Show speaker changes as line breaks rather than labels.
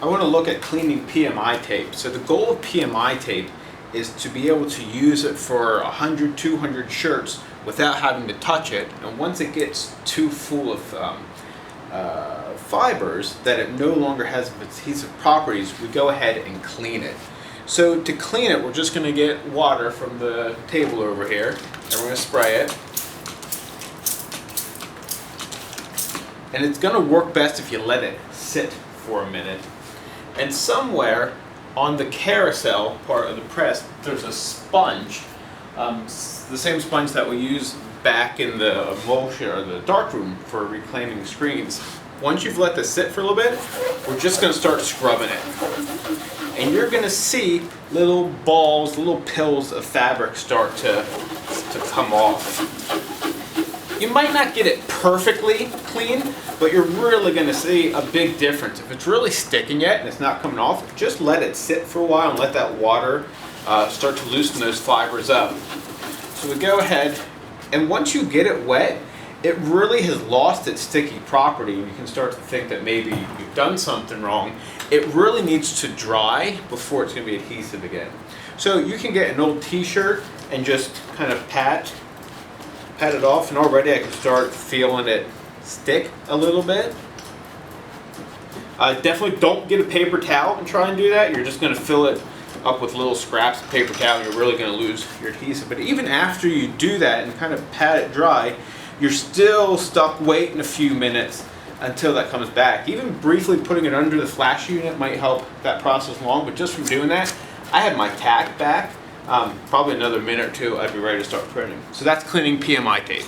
I want to look at cleaning PMI tape. So the goal of PMI tape is to be able to use it for 100, 200 shirts without having to touch it. And once it gets too full of fibers that it no longer has adhesive properties, we go ahead and clean it. So to clean it, we're just going to get water from the table over here, and we're going to spray it. And it's going to work best if you let it sit for a minute. And somewhere on the carousel part of the press, there's a sponge, the same sponge that we use back in the emulsion or the darkroom for reclaiming screens. Once you've let this sit for a little bit, we're just going to start scrubbing it. And you're going to see little balls, little pills of fabric start to come off. You might not get it perfectly clean, but you're really going to see a big difference. If it's really sticking yet and it's not coming off, just let it sit for a while and let that water start to loosen those fibers up. So we go ahead, and once you get it wet, it really has lost its sticky property, and you can start to think that maybe you've done something wrong. It really needs to dry before it's going to be adhesive again. So you can get an old t-shirt and just kind of pat it off, and already I can start feeling it stick a little bit. Definitely don't get a paper towel and try and do that. You're just going to fill it up with little scraps of paper towel, and you're really going to lose your adhesive. But even after you do that and kind of pat it dry, you're still stuck waiting a few minutes until that comes back. Even briefly putting it under the flash unit might help that process along, but just from doing that, I had my tack back. Probably another minute or two, I'd be ready to start printing. So that's cleaning PMI tape.